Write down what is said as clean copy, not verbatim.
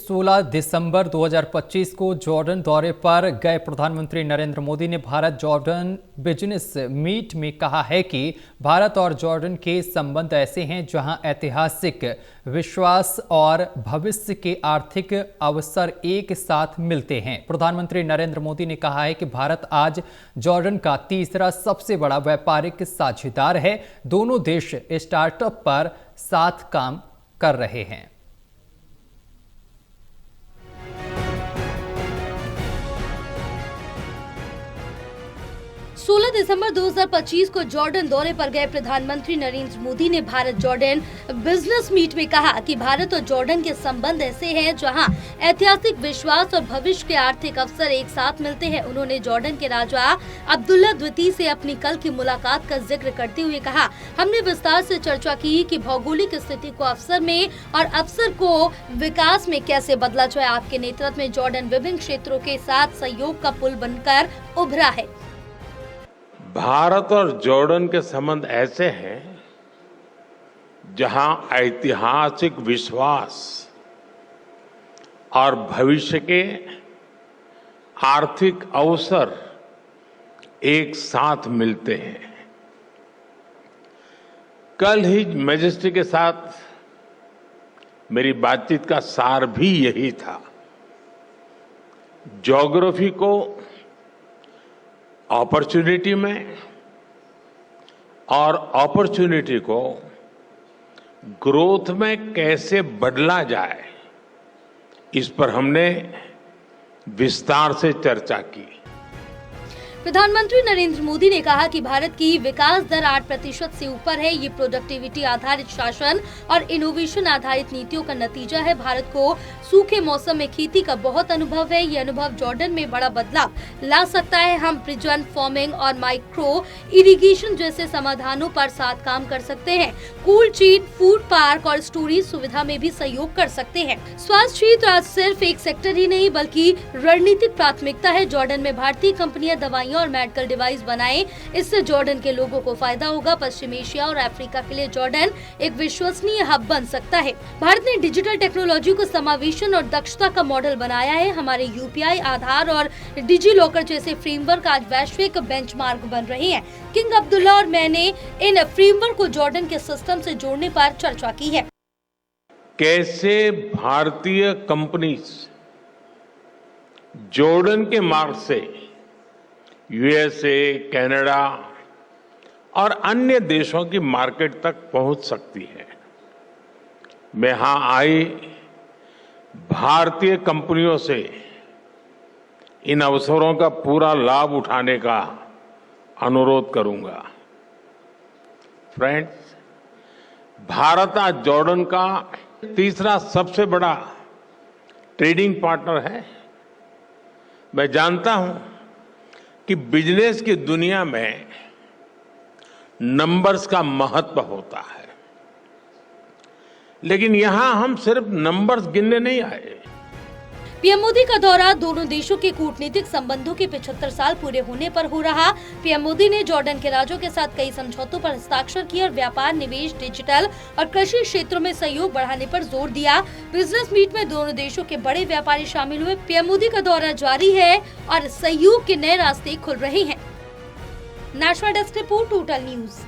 16 दिसंबर 2025 को जॉर्डन दौरे पर गए प्रधानमंत्री नरेंद्र मोदी ने भारत जॉर्डन बिजनेस मीट में कहा है कि भारत और जॉर्डन के संबंध ऐसे हैं जहां ऐतिहासिक विश्वास और भविष्य के आर्थिक अवसर एक साथ मिलते हैं। प्रधानमंत्री नरेंद्र मोदी ने कहा है कि भारत आज जॉर्डन का तीसरा सबसे बड़ा व्यापारिक साझेदार है। दोनों देश स्टार्टअप पर साथ काम कर रहे हैं। 16 दिसंबर 2025 को जॉर्डन दौरे पर गए प्रधानमंत्री नरेंद्र मोदी ने भारत जॉर्डन बिजनेस मीट में कहा कि भारत और जॉर्डन के संबंध ऐसे हैं जहां ऐतिहासिक विश्वास और भविष्य के आर्थिक अवसर एक साथ मिलते हैं। उन्होंने जॉर्डन के राजा अब्दुल्ला द्वितीय से अपनी कल की मुलाकात का जिक्र करते हुए कहा, हमने विस्तार से चर्चा की कि भौगोलिक स्थिति को अवसर में और अवसर को विकास में कैसे बदला जाए। आपके नेतृत्व में जॉर्डन विभिन्न क्षेत्रों के साथ सहयोग का पुल बनकर उभरा है। भारत और जॉर्डन के संबंध ऐसे हैं जहां ऐतिहासिक विश्वास और भविष्य के आर्थिक अवसर एक साथ मिलते हैं। कल ही मैजेस्टी के साथ मेरी बातचीत का सार भी यही था। ज्योग्राफी को अपॉर्चुनिटी में और अपॉर्चुनिटी को ग्रोथ में कैसे बदला जाए, इस पर हमने विस्तार से चर्चा की। प्रधानमंत्री नरेंद्र मोदी ने कहा कि भारत की विकास दर 8% से ऊपर है। ये प्रोडक्टिविटी आधारित शासन और इनोवेशन आधारित नीतियों का नतीजा है। भारत को सूखे मौसम में खेती का बहुत अनुभव है। ये अनुभव जॉर्डन में बड़ा बदलाव ला सकता है। हम प्रिजन फार्मिंग और माइक्रो इरिगेशन जैसे समाधानों पर साथ काम कर सकते हैं। कोल्ड चेन, फूड पार्क और स्टोरेज सुविधा में भी सहयोग कर सकते हैं। स्वास्थ्य क्षेत्र आज सिर्फ एक सेक्टर ही नहीं बल्कि रणनीतिक प्राथमिकता है। जॉर्डन में भारतीय कंपनियां दवाइयां और मेडिकल डिवाइस बनाए, इससे जॉर्डन के लोगों को फायदा होगा। पश्चिम एशिया और अफ्रीका के लिए जॉर्डन एक विश्वसनीय हब बन सकता है। भारत ने डिजिटल टेक्नोलॉजी को समावेशन और दक्षता का मॉडल बनाया है। हमारे यूपीआई, आधार और डिजी लॉकर जैसे फ्रेमवर्क आज वैश्विक बेंचमार्क बन रहे हैं। किंग अब्दुल्ला और मैंने इन फ्रेमवर्क को जॉर्डन के सिस्टम से जोड़ने पर चर्चा की है। कैसे भारतीय कंपनीज जॉर्डन के मार्ग से यूएसए, कनाडा और अन्य देशों की मार्केट तक पहुंच सकती है। मैं यहां आई भारतीय कंपनियों से इन अवसरों का पूरा लाभ उठाने का अनुरोध करूंगा। फ्रेंड्स, भारत आज जॉर्डन का तीसरा सबसे बड़ा ट्रेडिंग पार्टनर है। मैं जानता हूं कि बिजनेस की दुनिया में नंबर्स का महत्व होता है, लेकिन यहां हम सिर्फ नंबर्स गिनने नहीं आए। पीएम मोदी का दौरा दोनों देशों के कूटनीतिक संबंधों के 75 साल पूरे होने पर हो रहा। पीएम मोदी ने जॉर्डन के राजों के साथ कई समझौतों पर हस्ताक्षर किए और व्यापार, निवेश, डिजिटल और कृषि क्षेत्रों में सहयोग बढ़ाने पर जोर दिया। बिजनेस मीट में दोनों देशों के बड़े व्यापारी शामिल हुए। पीएम मोदी का दौरा जारी है और सहयोग के नए रास्ते खुल रहे हैं। National desk report, total news.